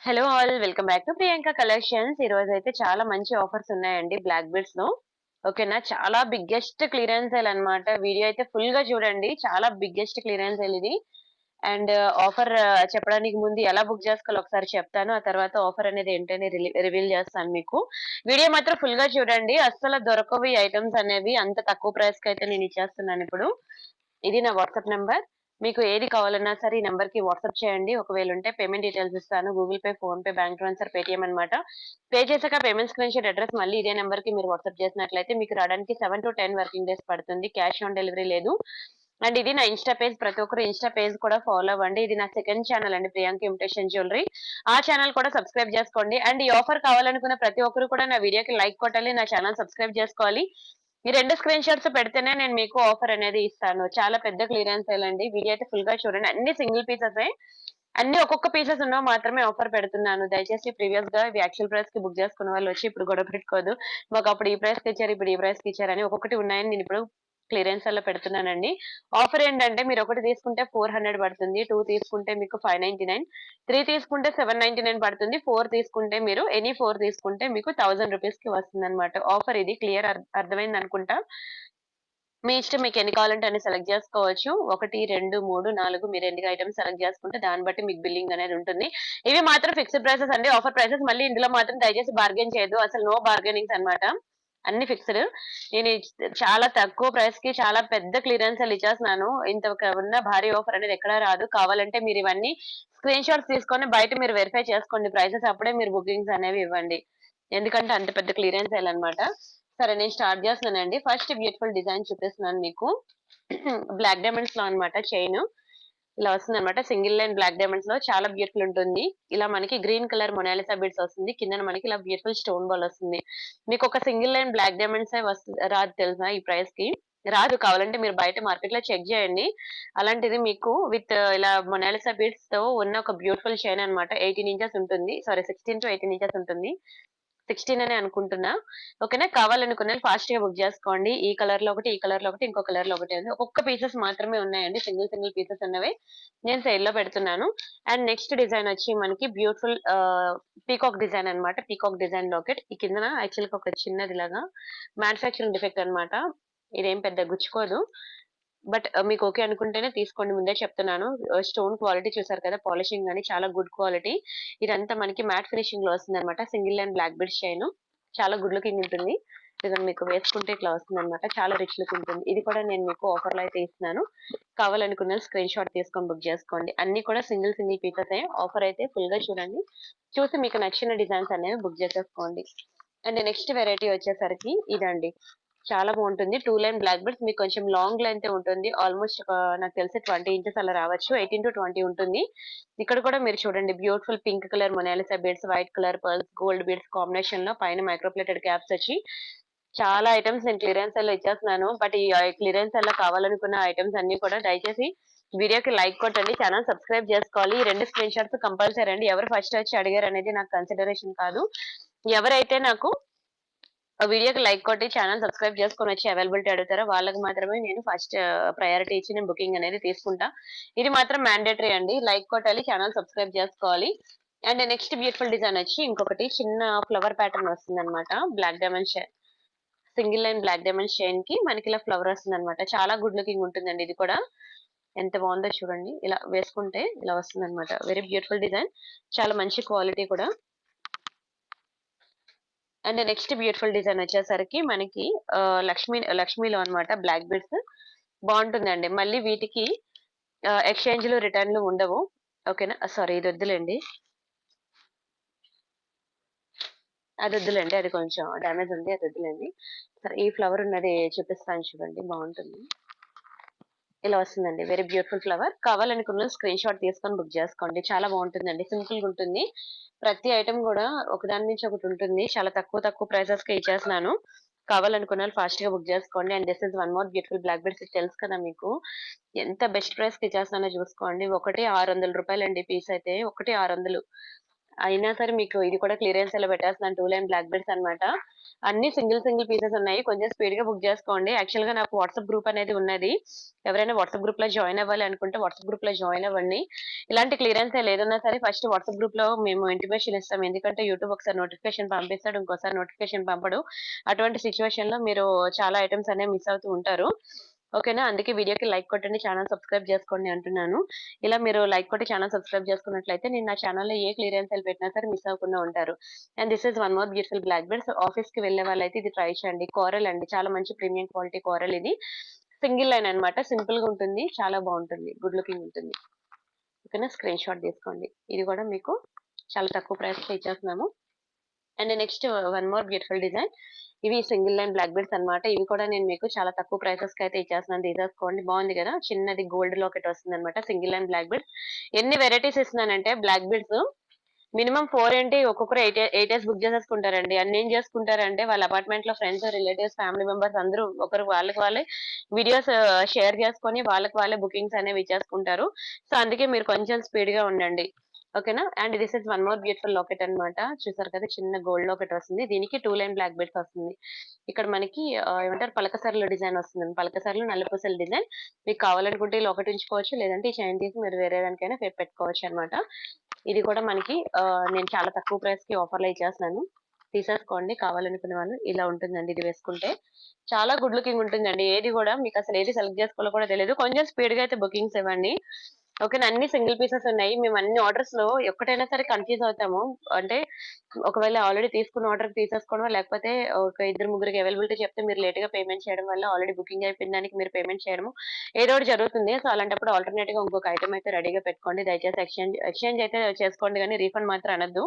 Hello all welcome back to Priyanka collections. ఈ రోజు అయితే చాలా మంచి ఆఫర్స్ ఉన్నాయండి బ్లాక్ బెడ్స్ లో. ఓకేనా, చాలా బిగ్గెస్ట్ క్లియరెన్స్ సేల్ అన్నమాట. వీడియో అయితే ఫుల్ గా చూడండి, చాలా బిగ్గెస్ట్ క్లియరెన్స్ సేల్ ఇది. అండ్ ఆఫర్ చెప్పడానికి ముందు ఎలా బుక్ చేసుకోవాలో ఒకసారి చెప్తాను. ఆ తర్వాత ఆఫర్ అనేది ఏంటనే రివీల్ చేస్తాను మీకు. వీడియో మాత్రం ఫుల్ గా చూడండి, అస్సలు దొరకవు ఈ ఐటమ్స్ అనేవి అంత తక్కువ ప్రైస్ కి అయితే నేను ఇచ్చేస్తున్నాను ఇప్పుడు. ఇది నా వాట్సాప్ నంబర్. మీకు ఏది కావాలన్నా సరే ఈ నంబర్ కి వాట్సాప్ చేయండి. ఒకవేళ ఉంటే పేమెంట్ డీటెయిల్స్ ఇస్తాను. Google pay, phone pay, bank transfer, Paytm అన్నమాట. పే చేశాక పేమెంట్ స్క్రీన్ షాట్ అడ్రస్ మళ్ళీ ఇదే నంబర్ కి మీరు వాట్సాప్ చేసినట్లయితే మీకు రావడానికి 7 to 10 వర్కింగ్ డేస్ పడుతుంది. క్యాష్ ఆన్ డెలివరీ లేదు. అండ్ ఇది నా ఇన్స్టా పేజ్, ప్రతి ఒక్కరు ఇన్స్టా పేజ్ కూడా ఫాలో అవ్వండి. ఇది నా సెకండ్ ఛానల్ అండి, ప్రియాంక ఇమిటేషన్ జ్యువెలరీ. ఆ ఛానల్ కూడా సబ్స్క్రైబ్ చేసుకోండి. అండ్ ఈ ఆఫర్ కావాలనుకున్న ప్రతి ఒక్కరు కూడా నా వీడియోకి లైక్ కొట్టాలి, నా ఛానల్ సబ్స్క్రైబ్ చేసుకోవాలి. ఈ 2 స్క్రీన్ షాట్స్ పెడితేనే నేను మీకు ఆఫర్ అనేది ఇస్తాను. చాలా పెద్ద క్లియరెన్స్ సేల్ అండి. వీడియో అయితే ఫుల్ గా చూడండి. అన్ని సింగిల్ పీసెస్, అన్ని ఒక్కొక్క పీసెస్ ఉన్నవి మాత్రమే ఆఫర్ పెడుతున్నాను. దయచేసి ప్రీవియస్ గా ఇవి యాక్చువల్ ప్రైస్ కి బుక్ చేసుకున్న వాళ్ళు వచ్చి ఇప్పుడు గొడవ పెట్టుకోదు. మాకు అప్పుడు ఈ ప్రైస్ కి ఇచ్చారు, ఇప్పుడు ఈ ప్రైస్ కి ఇచ్చారు అని. ఒక్కొక్కటి ఉన్నాయని నేను ఇప్పుడు క్లియరెన్స్ లో పెడుతున్నానండి. ఆఫర్ ఏంటంటే మీరు ఒకటి తీసుకుంటే 400 పడుతుంది, 2 తీసుకుంటే మీకు 599, 3 తీసుకుంటే 799 పడుతుంది, 4 తీసుకుంటే మీరు ఎనీ 4 తీసుకుంటే మీకు 1000 రూపీస్ కి వస్తుంది అనమాట. ఆఫర్ ఇది క్లియర్, అర్థమైంది అనుకుంటా. మీ ఇష్టం, మీకు ఎన్ని కావాలంటే అన్ని సెలెక్ట్ చేసుకోవచ్చు. 1, 2, 3, 4 మీరు ఎన్ని ఐటమ్స్ సెలెక్ట్ చేసుకుంటే దాన్ని బట్టి మీకు బిల్లింగ్ అనేది ఉంటుంది. ఇవి మాత్రం ఫిక్స్డ్ ప్రైసెస్ అండి, ఆఫర్ ప్రైసెస్. మళ్ళీ ఇందులో మాత్రం దయచేసి బార్గెన్ చేయదు, అసలు నో బార్గెనింగ్స్ అన్నమాట. అన్ని ఫిక్స్డ్. నేను చాలా తక్కువ ప్రైస్ కి చాలా పెద్ద క్లియరెన్స్ సేల్ ఇచ్చేస్తున్నాను. ఇంత ఉన్న భారీ ఆఫర్ అనేది ఎక్కడా రాదు. కావాలంటే మీరు ఇవన్నీ స్క్రీన్ షాట్స్ తీసుకొని బయట మీరు వెరిఫై చేసుకోండి ప్రైసెస్, అప్పుడే మీరు బుకింగ్స్ అనేవి ఇవ్వండి. ఎందుకంటే అంత పెద్ద క్లియరెన్స్ సేల్ అన్నమాట. సరే, నేను స్టార్ట్ చేస్తున్నానండి. ఫస్ట్ బ్యూటిఫుల్ డిజైన్ చూపిస్తున్నాను మీకు. బ్లాక్ డైమండ్స్ లో అన్నమాట. చైన్ ఇలా వస్తుంది అనమాట. సింగిల్ లైన్ బ్లాక్ డైమండ్స్ లో చాలా బ్యూటిఫుల్ ఉంటుంది. ఇలా మనకి గ్రీన్ కలర్ మొనాలిసా బీడ్స్ వస్తుంది. కింద మనకి ఇలా బ్యూటిఫుల్ స్టోన్ బాల్ వస్తుంది. మీకు ఒక సింగిల్ లైన్ బ్లాక్ డైమండ్స్ రాదు తెలుసా ఈ ప్రైస్ కి. రాదు. కావాలంటే మీరు బయట మార్కెట్ లో చెక్ చేయండి. అలాంటిది మీకు విత్ ఇలా మొనాలిసా బీడ్స్ తో ఉన్న ఒక బ్యూటిఫుల్ చైన్ అన్నమాట. 18 ఇంచెస్ ఉంటుంది, సారీ 16 to 18 ఇంచెస్ ఉంటుంది. 16 అనే అనుకుంటున్నా. ఓకేనా, కావాలనుకున్న ఫాస్ట్ గా బుక్ చేసుకోండి. ఈ కలర్ లో ఒకటి, ఈ కలర్ లో ఒకటి, ఇంకో కలర్ లో ఒకటి ఉంది. ఒక్కొక్క పీసెస్ మాత్రమే ఉన్నాయండి, సింగిల్ సింగిల్ పీసెస్ ఉన్నవి నేను సేల్ లో పెడుతున్నాను. అండ్ నెక్స్ట్ డిజైన్ వచ్చి మనకి బ్యూటిఫుల్ పీకాక్ డిజైన్ అన్నమాట. Peacock design locket. ఈ కిందన యాక్చువల్ గా ఒక చిన్నది లాగా మ్యానుఫ్యాక్చరింగ్ డిఫెక్ట్ అన్నమాట. ఇదేం పెద్ద గుచ్చుకోదు. బట్ మీకు ఓకే అనుకుంటేనే తీసుకోండి, ముందే చెప్తున్నాను. స్టోన్ క్వాలిటీ చూసారు కదా, పాలిషింగ్ గానీ చాలా గుడ్ క్వాలిటీ. ఇదంతా మనకి మ్యాట్ ఫినిషింగ్ లో వస్తుంది అనమాట. Single and black bead chain చాలా గుడ్ లుకింగ్ ఉంటుంది. ఇది మీకు వేసుకుంటే ఇట్లా వస్తుంది అనమాట. చాలా రిచ్ లుక్ ఉంటుంది. ఇది కూడా నేను మీకు ఆఫర్ లో అయితే ఇస్తున్నాను. కావాలనుకున్న స్క్రీన్ షాట్ తీసుకొని బుక్ చేసుకోండి. అన్ని కూడా సింగిల్ సింగిల్ పీసెస్. ఆఫర్ అయితే ఫుల్ గా చూడండి, చూసి మీకు నచ్చిన డిజైన్స్ అనేవి బుక్ చేసేసుకోండి. అండ్ నెక్స్ట్ వెరైటీ వచ్చేసరికి ఇదండి. చాలా బాగుంటుంది. 2 లైన్ బ్లాక్ బెడ్స్ మీకు కొంచెం లాంగ్ లెంత్ ఉంటుంది. ఆల్మోస్ట్ నాకు తెలిసి 20 ఇంచెస్ అలా రావచ్చు. 18 to 20 ఉంటుంది. ఇక్కడ కూడా మీరు చూడండి, beautiful pink colour Mona Lisa beads, white colour pearls, gold beads combination లో పైన మైక్రోప్లేటెడ్ క్యాప్స్ వచ్చి చాలా ఐటమ్స్ నేను క్లియరెన్స్ లో ఇచ్చేస్తున్నాను. బట్ ఈ క్లియరెన్స్ లో కావాలనుకున్న ఐటమ్స్ అన్ని కూడా దయచేసి వీడియోకి లైక్ కొట్టండి, ఛానల్ సబ్స్క్రైబ్ చేసుకోవాలి. ఈ 2 స్క్రీన్ షాట్స్ కంపల్సరీ అండి. ఎవరు ఫస్ట్ వచ్చి అడిగారు అనేది నాకు కన్సిడరేషన్ కాదు. ఎవరైతే నాకు ఆ వీడియోకి లైక్ కొట్టి ఛానల్ సబ్స్క్రైబ్ చేసుకొని వచ్చి అవైలబిలిటీ అడుగుతారో వాళ్ళకి మాత్రమే నేను ఫస్ట్ ప్రయారిటీ ఇచ్చి నేను బుకింగ్ అనేది తీసుకుంటా. ఇది మాత్రం మ్యాండేటరీ అండి. లైక్ కొట్టాలి, ఛానల్ సబ్స్క్రైబ్ చేసుకోవాలి. అండ్ నెక్స్ట్ బ్యూటిఫుల్ డిజైన్ వచ్చి ఇంకొకటి చిన్న ఫ్లవర్ ప్యాటర్న్ వస్తుంది అనమాట. Black diamond chain, single line black diamond chain కి మనకి ఇలా ఫ్లవర్ వస్తుంది అనమాట. చాలా గుడ్ లుకింగ్ ఉంటుందండి. ఇది కూడా ఎంత బాగుందో చూడండి. ఇలా వేసుకుంటే ఇలా వస్తుంది అనమాట. వెరీ బ్యూటిఫుల్ డిజైన్, చాలా మంచి క్వాలిటీ కూడా. అండ్ నెక్స్ట్ బ్యూటిఫుల్ డిజైన్ వచ్చేసరికి మనకి లక్ష్మీలో అన్నమాట. బ్లాక్ బీడ్స్ బాగుంటుందండి. మళ్ళీ వీటికి ఎక్స్చేంజ్లు రిటర్న్లు ఉండవు. ఓకేనా, సారీ ఇది వద్దులేండి, అది వద్దులేండి, అది కొంచెం డ్యామేజ్ ఉంది, అది వద్దులేండి. సరే, ఈ ఫ్లవర్ ఉన్నది చూపిస్తాను చూడండి, బాగుంటుంది. ఇలా వస్తుందండి. Very beautiful flower. కావాలనుకున్న స్క్రీన్ షాట్ తీసుకొని బుక్ చేసుకోండి. చాలా బాగుంటుందండి, సింపుల్ గా ఉంటుంది. ప్రతి ఐటమ్ కూడా ఒకదాని నుంచి ఒకటి ఉంటుంది. చాలా తక్కువ తక్కువ ప్రైసెస్ కి ఇచ్చేస్తున్నాను. కావాలనుకున్న వాళ్ళు ఫాస్ట్ గా బుక్ చేసుకోండి. And this is one more beautiful black beads. తెలుసు కదా మీకు ఎంత బెస్ట్ ప్రైస్ కి ఇచ్చేస్తున్నానో చూసుకోండి. ఒకటి 600 రూపాయలు అండి పీస్ అయితే, ఒకటి 600. అయినా సరే మీకు ఇది కూడా క్లియరెన్స్ సేల్‌లో పెట్టేస్తున్నాను. 2 లైన్ బ్లాక్ బెల్ట్స్ అన్నమాట. అన్ని సింగిల్ పీసెస్ ఉన్నాయి. కొంచెం స్పీడ్‌గా బుక్ చేసుకోండి. యాక్చువల్‌గా నాకు వాట్సాప్ గ్రూప్ అనేది ఉన్నది. ఎవరైనా వాట్సాప్ గ్రూప్‌లో జాయిన్ అవ్వాలి అనుకుంటే వాట్సాప్ గ్రూప్‌లో జాయిన్ అవ్వండి. ఇలాంటి క్లియరెన్స్ సేల్ ఏదున్నా సరే ఫస్ట్ వాట్సాప్ గ్రూప్‌లో మేము ఇంటిమేషన్ ఇస్తాం. ఎందుకంటే యూట్యూబ్ ఒకసారి నోటిఫికేషన్ పంపిస్తాడు. ఇంకోసారి నోటిఫికేషన్ పంపడు. అటువంటి సిట్యుయేషన్‌లో మీరు చాలా ఐటెమ్స్ అనేవి మిస్ అవుతూ ఉంటారు. ఓకేనా? అందుకే వీడియోకి లైక్ కొట్టండి. ఛానెల్ సబ్స్క్రైబ్ చేసుకోండి అంటున్నాను. ఇలా మీరు లైక్ కొట్టి ఛానెల్ సబ్స్క్రైబ్ చేసుకున్నట్లయితే నేను నా ఛానెల్‌లో ఏ క్లియరెన్స్ సేల్ పెట్టినా సరే మిస్ అవ్వకుండా ఉంటారు. And this is one more beautiful black belt. So ఆఫీస్‌కి వెళ్ళే వాళ్ళైతే ఇది ట్రై చేయండి. కోరల్ అండి. చాలా మంచి ప్రీమియం క్వాలిటీ కోరల్ ఇది. సింగిల్ లైన్ అన్నమాట. సింపుల్‌గా ఉంటుంది. చాలా బావుంటుంది. గుడ్ లుకింగ్ ఉంటుంది. ఓకేనా? స్క్రీన్ షాట్ తీసుకోండి. ఇది కూడా మీకు చాలా తక్కువ ప్రైస్‌కే ఇచ్చేస్తున్నాము. And next one more beautiful design. ఇవి సింగిల్ లైన్ బ్లాక్ బెల్ట్స్ అన్నమాట. ఇవి కూడా నేను మీకు చాలా తక్కువ ప్రైసెస్‌కి అయితే ఇచ్చేస్తున్నాను. తీసేసుకోండి. బావుంది కదా! చిన్నది గోల్డ్ లాకెట్ వస్తుందన్నమాట. Single line black belts. ఎన్ని వెరైటీస్ ఇస్తున్నానంటే బ్లాక్ బెల్ట్స్ మినిమమ్ 4 ఏంటి ఒక్కొక్కరు 8 బుక్ చేసేసుకుంటారండి. అన్నేం చేసుకుంటారంటే వాళ్ళ అపార్ట్మెంట్‌లో ఫ్రెండ్స్, రిలేటివ్స్, ఫ్యామిలీ మెంబర్స్ అందరూ ఒకరు వాళ్ళకి వాళ్ళే వీడియోస్ షేర్ చేసుకొని వాళ్ళకి వాళ్ళే బుకింగ్స్ అనేవి ఇచ్చేసుకుంటారు. సో, అందుకే మీరు కొంచెం స్పీడ్‌గా ఉండండి. ఓకేనా? And this is one more beautiful locket అన్నమాట. చూసారు కదా! చిన్న గోల్డ్ లాకెట్ వస్తుంది. దీనికి 2 లైన్ బ్లాక్ బెల్ట్స్ వస్తుంది. ఇక్కడ మనకి ఏమంటారు పలకసర్ల డిజైన్ వస్తుందండి. పలకసర్లు నల్లపూసల డిజైన్. మీకు కావాలనుకుంటే ఈ లాకెట్ ఉంచుకోవచ్చు. లేదంటే ఈ చైన్ తీసి మీరు వేరే దానికైనా పెట్టుకోవచ్చన్నమాట. ఇది కూడా మనకి నేను చాలా తక్కువ ప్రైస్‌కి ఆఫర్‌లో ఇచ్చేస్తున్నాను. తీసేసుకోండి కావాలనుకునే వాళ్ళు. ఇలా ఉంటుందండి ఇది వేసుకుంటే. చాలా గుడ్ లుకింగ్ ఉంటుందండి. ఏది గూడా మీకసలు ఏది సెలెక్ట్ జేసుకోవాలో కూడా తెలీదు. కొంచెం స్పీడ్‌గా అయితే బుకింగ్స్ ఇవ్వండి. ఓకేనా? అన్ని సింగిల్ పీసెస్ ఉన్నాయి. మేము అన్ని ఆర్డర్స్‌లో ఒక్కటైనా సరే కన్‌ఫ్యూజ్ అవుతాము. అంటే ఒకవేళ ఆల్రెడీ తీసుకున్న ఆర్డర్ తీసేసుకోవడమో, లేకపోతే ఒక ఇద్దరు ముగ్గురికి అవైలబిలిటీ చెప్తే మీరు లేట్‌గా పేమెంట్ చేయడం వల్ల ఆల్రెడీ బుకింగ్ అయిపోయిన దానికి మీరు పేమెంట్ చేయడము ఏదో ఒకటి జరుగుతుంది. సో, అలాంటప్పుడు ఆల్టర్‌నేట్‌గా ఇంకొక ఐటెమ్ అయితే రెడీగా పెట్టుకోండి. దయచేసి ఎక్స్‌చేంజ్ అయితే చేసుకోండి గానీ రీఫండ్ మాత్రం అనొద్దు.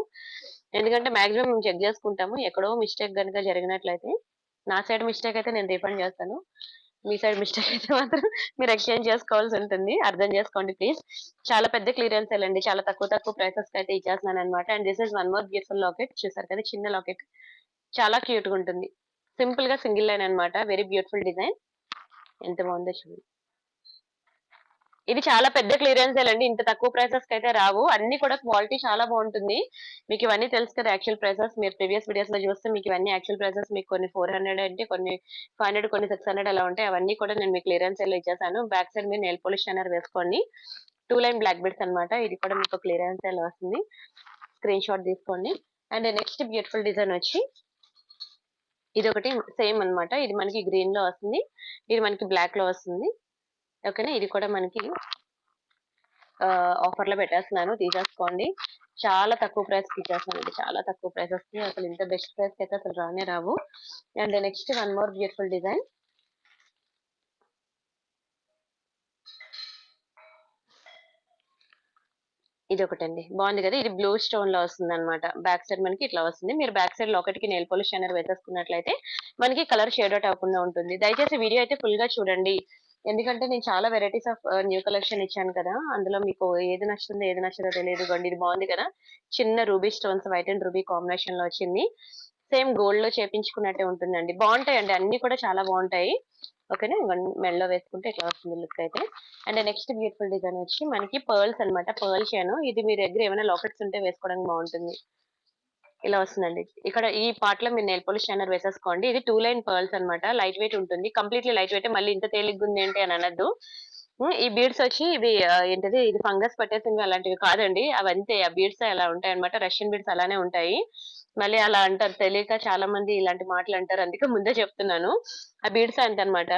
ఎందుకంటే మాక్సిమం మేము చెక్ జేసుకుంటాము. ఎక్కడో మిస్టేక్ గనుక జరిగినట్లయితే నా సైడ్ మిస్టేక్ అయితే నేను రీఫండ్ చేస్తాను. మీ సైడ్ మిస్టేక్ అయితే మాత్రం మీరు ఎక్స్‌చేంజ్ చేసుకోవాల్సి ఉంటుంది. అర్థం చేసుకోండి ప్లీజ్. చాలా పెద్ద క్లియరెన్స్ సేల్ అండి. చాలా తక్కువ ప్రైసెస్‌కి అయితే ఇచ్చేస్తున్నానన్నమాట. And this is one more beautiful locket. చూసారు కదా! చిన్న లాకెట్. చాలా క్యూట్‌గా ఉంటుంది. సింపుల్‌గా సింగిల్ లైన్ అన్నమాట. Very beautiful design. ఎంత బావుందో చూడండి. ఇది చాలా పెద్ద క్లియరెన్స్ సేల్ అండి. ఇంత తక్కువ ప్రైసెస్‌కి అయితే రావు. అన్నీ కూడా క్వాలిటీ చాలా బావుంటుంది. మీకు ఇవన్నీ తెలుసు కదా! యాక్చువల్ ప్రైసెస్ మీరు ప్రీవియస్ వీడియోస్‌లో చూస్తే మీకు ఇవన్నీ యాక్చువల్ ప్రైసెస్ మీకు కొన్ని 400 అంటే కొన్ని 500 కొన్ని 600 అలా ఉంటాయి. అవన్నీ కూడా నేను మీకు క్లియరెన్స్ సేల్‌లో ఇచ్చేసాను. బ్యాక్ సైడ్ మీరు నెయిల్ పాలిష్ షైనర్ వేసుకోండి. 2 లైన్ బ్లాక్ బెడ్స్ అన్నమాట. ఇది కూడా మీకు క్లియరెన్స్ సేల్‌లో వస్తుంది. స్క్రీన్ షాట్ తీసుకోండి. అండ్ నెక్స్ట్ బ్యూటిఫుల్ డిజైన్ వచ్చి ఇదొకటి సేమ్ అన్నమాట. ఇది మనకి గ్రీన్‌లో వస్తుంది. ఇది మనకి బ్లాక్‌లో వస్తుంది. ఓకేనా? ఇది కూడా మనకి ఆఫర్‌లో పెట్టేస్తున్నాను. తీసేసుకోండి. చాలా తక్కువ ప్రైస్‌కి ఇచ్చేస్తున్నానండి. చాలా తక్కువ ప్రైసెస్‌కి అసలు ఇంత బెస్ట్ ప్రైస్‌కి అయితే అసలు రానే రావు. And next one more beautiful design. ఇదొకటండి. బావుంది కదా! ఇది బ్లూ స్టోన్‌లో వస్తుందన్నమాట. బ్యాక్ సైడ్ మనకి ఇట్లా వస్తుంది. మీరు బ్యాక్ సైడ్ లాకెట్‌కి నెయిల్ పాలిష్ షైనర్ వేసేసుకున్నట్లయితే మనకి కలర్ షేడ్ ఔట్ అవ్వకుండా ఉంటుంది. దయచేసి వీడియో అయితే ఫుల్‌గా చూడండి. ఎందుకంటే నేను చాలా వెరైటీస్ ఆఫ్ న్యూ కలెక్షన్ ఇచ్చాను కదా! అందులో మీకు ఏది నచ్చుతుందో, ఏది నచ్చదో తెలియదు. ఇదిగోండి ఇది బావుంది కదా! చిన్న ruby stones white and ruby కాంబినేషన్‌లో వచ్చింది. సేమ్ గోల్డ్‌లో చేపించుకున్నట్టే ఉంటుందండి. బావుంటాయండి. అన్నీ కూడా చాలా బావుంటాయి. ఓకేనా? ఇవన్నీ మెడలో వేసుకుంటే ఇట్లా వస్తుంది లుక్ అయితే. అండ్ నెక్స్ట్ బ్యూటిఫుల్ డిజైన్ వచ్చి మనకి పర్ల్స్ అన్నమాట. Pearl chain. ఇది మీ దగ్గర ఏమైనా లాకెట్స్ ఉంటే వేసుకోవడానికి బావుంటుంది. ఇలా వస్తుందండి. ఇక్కడ ఈ పార్ట్‌లో మీరు నెయిల్ పాలిష్ షైనర్ వేసేసుకోండి. ఇది 2 లైన్ పర్ల్స్ అన్నమాట. లైట్ వెయిట్ ఉంటుంది. కంప్లీట్‌లీ లైట్ వెయిటే మళ్ళీ ఇంత తేలిగ్గుందేంటి అని అనొద్దు. ఈ బీడ్స్ వచ్చి ఇవి ఏంటిది ఇది ఫంగస్ పట్టేసినవి అలాంటివి కాదండి. అవంతే ఆ బీడ్స్ అలా ఉంటాయన్నమాట. రష్యన్ బీడ్స్ అలానే ఉంటాయి. మళ్ళీ అలా అంటారు తెలియక చాలా మంది ఇలాంటి మాటలు అంటారు. అందుకే ముందే చెప్తున్నాను. ఆ బీడ్స్ అంతన్నమాట.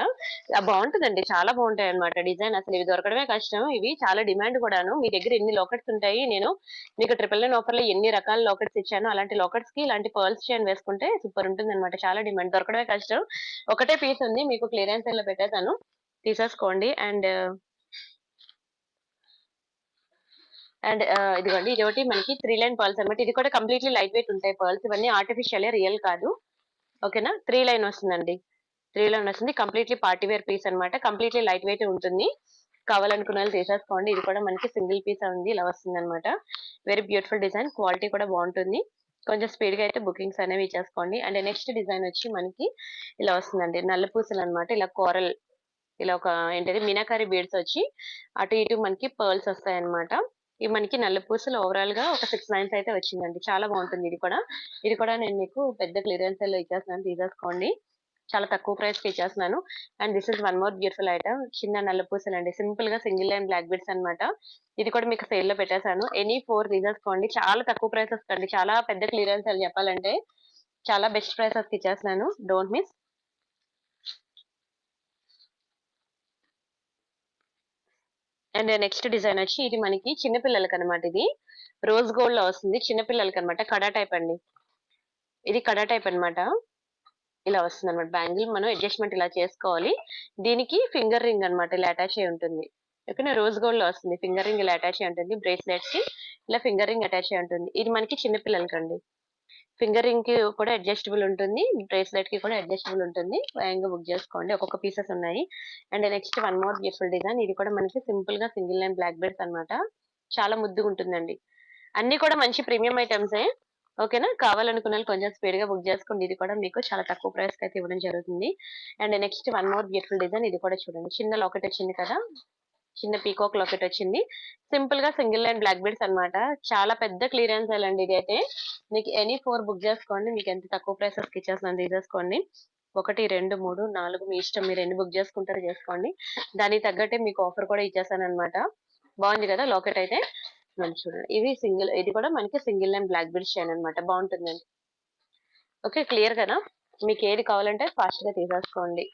బావుంటదండి. చాలా బావుంటాయన్నమాట. డిజైన్ అసలు ఇవి దొరకడమే కష్టం. ఇవి చాలా డిమాండ్ కూడాను. మీ దగ్గర ఎన్ని లాకెట్స్ ఉంటాయి. నేను మీకు 999 ఆఫర్‌లో ఎన్ని రకాల లాకెట్స్ ఇచ్చానో అలాంటి లాకెట్స్‌కి ఇలాంటి పర్ల్స్ చైన్ వేసుకుంటే సూపర్ ఉంటుందన్నమాట. చాలా డిమాండ్. దొరకడమే కష్టం. ఒకటే పీస్ ఉంది. మీకు క్లియరెన్స్ సేల్‌లో పెట్టేసాను. తీసేసుకోండి. ఇదిగోండి ఇదొకటి మనకి 3 లైన్ పర్ల్స్ అన్నమాట. ఇది కూడా కంప్లీట్‌లీ లైట్ వెయిట్ ఉంటాయి పర్ల్స్. ఇవన్నీ ఆర్టిఫిషియలే రియల్ కాదు. ఓకేనా? 3 లైన్ వస్తుందండి. 3 లైన్ వస్తుంది. కంప్లీట్‌లీ పార్టీ వేర్ పీస్ అన్నమాట. కంప్లీట్‌లీ లైట్ వెయిటే ఉంటుంది. కావాలనుకున్న వాళ్ళు తీసేసుకోండి. ఇది కూడా మనకి సింగిల్ పీసే ఉంది. ఇలా వస్తుందన్నమాట. Very beautiful design. క్వాలిటీ కూడా బావుంటుంది. కొంచెం స్పీడ్‌గా అయితే బుకింగ్స్ అనేవి ఇచ్చేసుకోండి. అండ్ నెక్స్ట్ డిజైన్ వచ్చి మనకి ఇలా వస్తుందండి. నల్ల పూసలన్నమాట. ఇలా కోరల్ ఇలా ఒక ఏంటిది మీనాకరి బీడ్స్ వచ్చి అటు ఇటు మనకి పర్ల్స్ వస్తాయన్నమాట. ఈ మనకి నల్ల పూసలు ఓవరాల్ గా ఒక 6 లైన్స్ అయితే వచ్చిందండి. చాలా బాగుంటుంది ఇది కూడా. ఇది కూడా నేను మీకు పెద్ద క్లియరెన్స్ సేల్ లో ఇచ్చేస్తున్నాను, తీసేసుకోండి. చాలా తక్కువ ప్రైస్ కి ఇచ్చేస్తున్నాను. And this is one more beautiful item. చిన్న నల్ల పూసలండి, సింపుల్ గా సింగిల్ లైన్ బ్లాక్ బీడ్స్ అన్నమాట. ఇది కూడా మీకు సేల్ లో పెట్టేశాను. ఎనీ 4 తీసేసుకోండి. చాలా తక్కువ ప్రైసెస్ కండి, చాలా పెద్ద క్లియరెన్స్ సేల్ చెప్పాలంటే. చాలా బెస్ట్ ప్రైసెస్ కి ఇచ్చేస్తున్నాను, don't miss. And next design వచ్చి ఇది మనకి చిన్న పిల్లలకి అనమాట. ఇది రోజ్ గోల్డ్ లో వస్తుంది, చిన్న పిల్లలకి అనమాట. కడా టైప్ అండి, ఇది కడా టైప్ అన్నమాట. ఇలా వస్తుంది అనమాట. బ్యాంగిల్ మనం అడ్జస్ట్మెంట్ ఇలా చేసుకోవాలి. దీనికి ఫింగర్ రింగ్ అన్నమాట, ఇలా అటాచ్ అయి ఉంటుంది. ఓకేనా, రోజ్ గోల్డ్ లో వస్తుంది. ఫింగర్ రింగ్ ఇలా అటాచ్ అయి ఉంటుంది. బ్రేస్లెట్స్ కి ఇలా ఫింగర్ రింగ్ అటాచ్ అయి ఉంటుంది. ఇది మనకి చిన్న పిల్లలకండి. ఫింగర్ రింగ్ కి కూడా అడ్జస్టబుల్ ఉంటుంది, బ్రేస్లెట్ కి కూడా అడ్జస్టబుల్ ఉంటుంది. వేగంగా బుక్ చేసుకోండి, ఒక్కొక్క పీసెస్ ఉన్నాయి. And next one more beautiful design. ఇది కూడా మనకి సింపుల్ గా సింగిల్ లైన్ బ్లాక్ బెడ్స్ అన్నమాట. చాలా ముద్దుగా ఉంటుందండి. అన్ని కూడా మంచి ప్రీమియం ఐటమ్సే. ఓకేనా, కావాలనుకున్న వాళ్ళు కొంచెం స్పీడ్ గా బుక్ చేసుకోండి. ఇది కూడా మీకు చాలా తక్కువ ప్రైస్ కి అయితే ఇవ్వడం జరుగుతుంది. And next one more beautiful design. ఇది కూడా చూడండి, చిన్న లాకెట్ వచ్చింది కదా, చిన్న పీకాక్ లాకెట్ వచ్చింది. సింపుల్ గా సింగిల్ లైన్ బ్లాక్ బీడ్స్ అన్నమాట. చాలా పెద్ద క్లియరెన్స్ సేల్ అండి ఇది అయితే. మీకు ఎనీ 4 బుక్ చేసుకోండి, మీకు ఎంత తక్కువ ప్రైసెస్ కి ఇచ్చేస్తున్నాను, తీసేసుకోండి. 1, 2, 3, 4 మీ ఇష్టం, మీరు ఎన్ని బుక్ చేసుకుంటారో చేసుకోండి. దానికి తగ్గట్టే మీకు ఆఫర్ కూడా ఇచ్చేస్తాను అనమాట. బాగుంది కదా లాకెట్ అయితే. మళ్ళీ చూడండి, ఇది కూడా మనకి single line black beads chain అనమాట. బాగుంటుందండి. ఓకే, క్లియర్ కదా. మీకు ఏది కావాలంటే ఫాస్ట్ గా తీసేసుకోండి.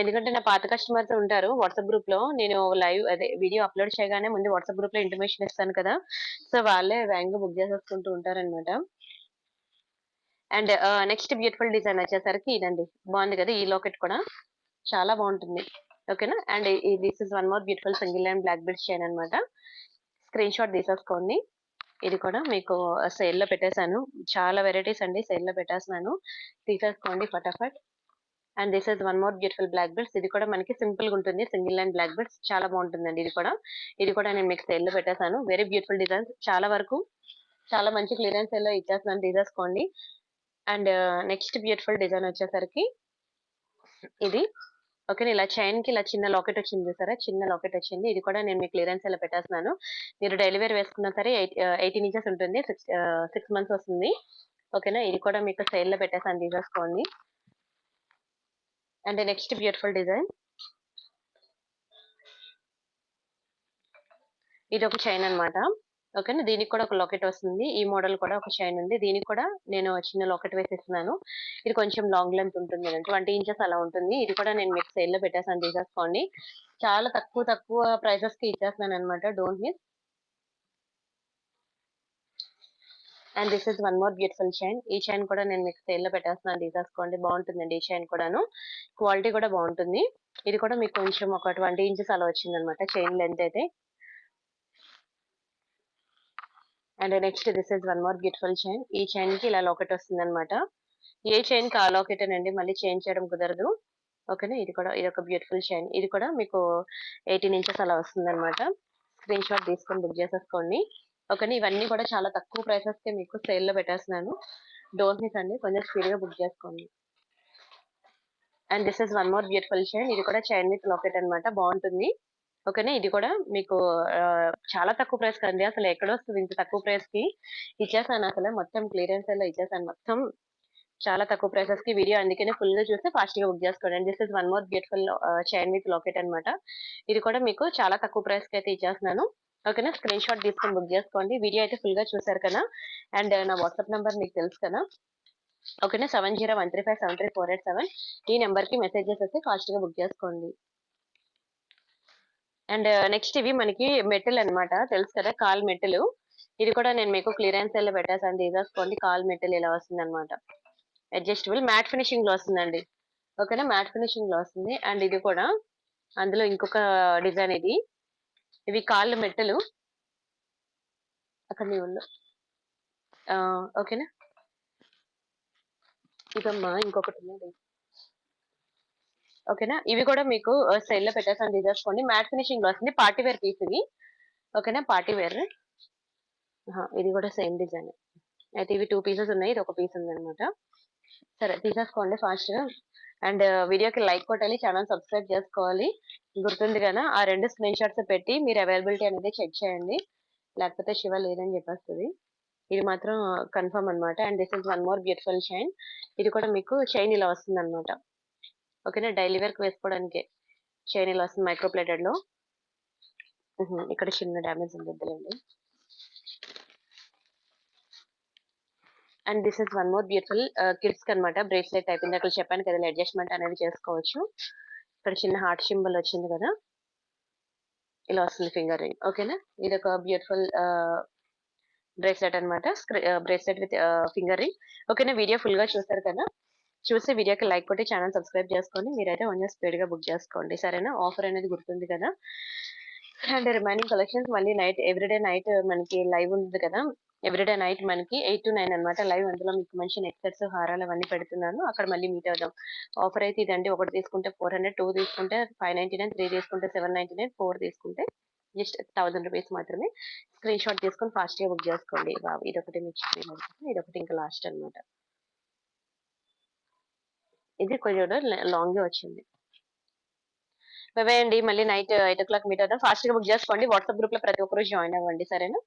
ఎందుకంటే నా పాత కస్టమర్స్ ఉంటారు వాట్సాప్ గ్రూప్ లో. నేను లైవ్ అదే వీడియో అప్లోడ్ చేయగానే ముందు వాట్సాప్ గ్రూప్ లో ఇంటిమేషన్ ఇస్తాను కదా, సో వాళ్ళే వేగంగా బుక్ చేసేసుకుంటూ ఉంటారన్నమాట. అండ్ నెక్స్ట్ బ్యూటిఫుల్ డిజైన్ వచ్చేసరికి ఇదండి. బాగుంది కదా, ఈ లాకెట్ కూడా చాలా బాగుంటుంది. ఓకేనా, and this is one more beautiful single line black beads chain అనమాట. స్క్రీన్ షాట్ తీసేసుకోండి. ఇది కూడా మీకు సేల్ లో పెట్టేశాను. చాలా వెరైటీస్ అండి సేల్ లో పెట్టేస్తున్నాను, తీసేసుకోండి ఫటాఫట్. And this is one more beautiful black belts. ఇది కూడా మనకి సింపుల్ గా ఉంటుంది, సింగిల్ లైన్ బ్లాక్ బెల్ట్స్. చాలా బాగుంటుందండి ఇది కూడా. ఇది కూడా నేను మీకు సేల్ లో పెట్టేశాను. వెరీ బ్యూటిఫుల్ డిజైన్స్, చాలా వరకు చాలా మంచి క్లియరెన్స్ సేల్ లో ఇచ్చేస్తున్నాను, తీసేసుకోండి. అండ్ నెక్స్ట్ బ్యూటిఫుల్ డిజైన్ వచ్చేసరికి ఇది. ఓకే, ఇలా చైన్ కి ఇలా చిన్న లాకెట్ వచ్చింది చూసారా, చిన్న లాకెట్ వచ్చింది. ఇది కూడా నేను మీకు క్లియరెన్స్ ఇలా పెట్టేస్తున్నాను. మీరు డైలీ వేర్ వేసుకున్నా సరే 18 ఇంచెస్ ఉంటుంది, 6 మంత్స్ వస్తుంది. ఓకేనా, ఇది కూడా మీకు సేల్ లో పెట్టేసాను, తీసేసుకోండి. And next beautiful design. ఇది ఒక చైన్ అన్నమాట. ఓకేనా, దీనికి కూడా ఒక లాకెట్ వస్తుంది. ఈ మోడల్ కూడా ఒక చైన్ ఉంది, దీనికి కూడా నేను చిన్న లాకెట్ వేసేస్తున్నాను. ఇది కొంచెం లాంగ్ లెంత్ ఉంటుంది, 20 ఇంచెస్ అలా ఉంటుంది. ఇది కూడా నేను మీకు సేల్ లో పెట్టేసాను, తీసేసుకోండి. చాలా తక్కువ తక్కువ ప్రైసెస్ కి ఇచ్చేస్తున్నాను అనమాట, don't miss. And this is one more beautiful chain. ఈ చైన్ కూడా నేను మీకు సేల్ లో పెట్టేస్తున్నాను, తీసేసుకోండి. బాగుంటుందండి ఈ చైన్ కూడాను, క్వాలిటీ కూడా బాగుంటుంది. ఇది కూడా మీకు కొంచెం ఒక 20 ఇంచెస్ అలా వచ్చింది అనమాట చైన్ లెంత్ అయితే. And next this is one more beautiful chain. ఈ చైన్ కి ఇలా లాకెట్ వస్తుంది అనమాట. ఏ చైన్ కి ఆ లాకెట్ అండి, మళ్ళీ చేంజ్ చేయడం కుదరదు. ఓకేనా, ఇది ఒక బ్యూటిఫుల్ చైన్. ఇది కూడా మీకు 18 ఇంచెస్ అలా వస్తుంది అనమాట. స్క్రీన్ షాట్ తీసుకొని బుక్ చేసేసుకోండి. ఓకేనా, ఇవన్నీ కూడా చాలా తక్కువ ప్రైసెస్ కి మీకు సేల్ లో పెట్టేస్తున్నాను, డోంట్ మిస్ అండి, కొంచెం స్పీడ్ గా బుక్ చేసుకోండి. And this is one more beautiful chain. ఇది కూడా చైన్ విత్ లాకెట్ అన్నమాట, బాగుంటుంది. ఓకేనా, ఇది కూడా మీకు చాలా తక్కువ ప్రైస్ కండి. అసలు ఎక్కడ వస్తుంది ఇంత తక్కువ ప్రైస్ కి ఇచ్చేసాను, అసలు మొత్తం క్లియరెన్స్ లో ఇచ్చేసాను మొత్తం. చాలా తక్కువ ప్రైసెస్ కి వీడియో అందుకనే ఫుల్ గా చూస్తే ఫాస్ట్ గా బుక్ చేసుకోండి. And this is one more beautiful chain with locket అన్నమాట. ఇది కూడా మీకు చాలా తక్కువ ప్రైస్ కి అయితే ఇచ్చేస్తున్నాను. ఓకేనా, స్క్రీన్ షాట్ తీసుకొని బుక్ చేసుకోండి. వీడియో అయితే ఫుల్ గా చూసారు కదా. అండ్ నా వాట్సాప్ నంబర్ మీకు తెలుసు కదా. ఓకేనా, 7013573487. ఈ నెంబర్ కి మెసేజ్ చేసేసి ఫాస్ట్ గా బుక్ చేసుకోండి. అండ్ నెక్స్ట్ ఇవి మనకి మెటల్ అన్నమాట, తెలుసు కదా, కాల్ మెటల్. ఇది కూడా నేను మీకు క్లియరెన్స్ లో పెట్టేసాను, తీసేసుకోండి. కాల్ మెటల్ ఇలా వస్తుంది అనమాట, అడ్జస్టబుల్ మ్యాట్ ఫినిషింగ్ లో వస్తుందండి. ఓకేనా, మ్యాట్ ఫినిషింగ్ లో వస్తుంది. అండ్ ఇది కూడా అందులో ఇంకొక డిజైన్. ఇవి కాళ్ళు మెట్టలు అక్కడ నీళ్ళు. ఓకేనా, ఇదమ్మా ఇంకొకటి ఉన్నది. ఓకేనా, ఇవి కూడా మీకు సెల్ లో పెట్టేసాను, తీసేసుకోండి. మ్యాట్ ఫినిషింగ్ లో వస్తుంది, పార్టీ వేర్ పీస్ ఇది. ఓకేనా, పార్టీ వేర్. ఇది కూడా సేమ్ డిజైన్. అయితే ఇవి 2 పీసెస్ ఉన్నాయి, ఇది ఒక పీస్ ఉంది అనమాట. సరే, తీసేసుకోండి ఫాస్ట్ గా. అండ్ వీడియోకి లైక్ కొట్టాలి, ఛానల్ సబ్స్క్రైబ్ చేసుకోవాలి. గుర్తుంది కదా, ఆ 2 స్క్రీన్ షాట్స్ పెట్టి మీరు అవైలబిలిటీ అనేది చెక్ చేయండి. లేకపోతే శివ లేదని చెప్పేస్తది. ఇది మాత్రం కన్ఫర్మ్ అన్నమాట. And this is one more beautiful chain. ఇది కూడా మీకు చైన్ ఇలా వస్తుందన్నమాట. ఓకేనా? డైలీ వేర్‌కి వేసుకోవడానికే. చైన్ ఇలా వస్తుంది మైక్రో ప్లేటెడ్‌లో. ఇక్కడ చిన్న డ్యామేజ్ ఉంది వద్దులేండి. And this is one more beautiful కిడ్స్‌కి అన్నమాట. బ్రేస్లెట్ టైప్ ఇందాకడ చెప్పాను కదా! ఇలా అడ్జస్ట్‌మెంట్ అనేది చేసుకోవచ్చు. ఇక్కడ చిన్న హార్ట్ సింబల్ వచ్చింది కదా! ఇలా వస్తుంది ఫింగర్ రింగ్. ఓకేనా? ఇదొక బ్యూటిఫుల్ బ్రేస్లెట్ అన్నమాట. Bracelet with finger ring. ఓకేనా? వీడియో ఫుల్‌గా చూసారు కదా! చూసి వీడియోకి లైక్ కొట్టి ఛానెల్ సబ్స్క్రైబ్ చేసుకొని మీరైతే కొంచెం స్పీడ్‌గా బుక్ చేసుకోండి. సరేనా? ఆఫర్ అనేది గుర్తుంది కదా! అండ్ రిమైనింగ్ కలెక్షన్స్ మళ్ళీ ఎవ్రీడే నైట్ మనకి లైవ్ ఉంది కదా! ఎవ్రీడే నైట్ మనకి 8-9 అన్నమాట లైవ్. అందులో మీకు మంచి నెక్ సెట్స్, హారాలు అవన్నీ పెడుతున్నాను. అక్కడ మళ్ళీ మీట్ అవుదాం. ఆఫర్ అయితే ఇదండి. ఒకటి తీసుకుంటే 400, 2 తీసుకుంటే 599, 3 తీసుకుంటే 799, 4 తీసుకుంటే జస్ట్ 1000 రూపీస్ మాత్రమే. స్క్రీన్ షాట్ తీసుకొని ఫాస్ట్‌గా బుక్ చేసుకోండి. వావ్! ఇదొకటి మీకు చెప్పేది. ఇదొకటి ఇంకా లాస్ట్ అన్నమాట. ఇది కొంచెం లాంగే వచ్చింది. బై బై అండి. మళ్ళీ నైట్ 8:00 మీట్ అవుదాం. ఫాస్ట్‌గా బుక్ చేసుకోండి. వాట్సాప్ గ్రూప్‌లో ప్రతి ఒక్కరు జాయిన్ అవ్వండి. సరేనా?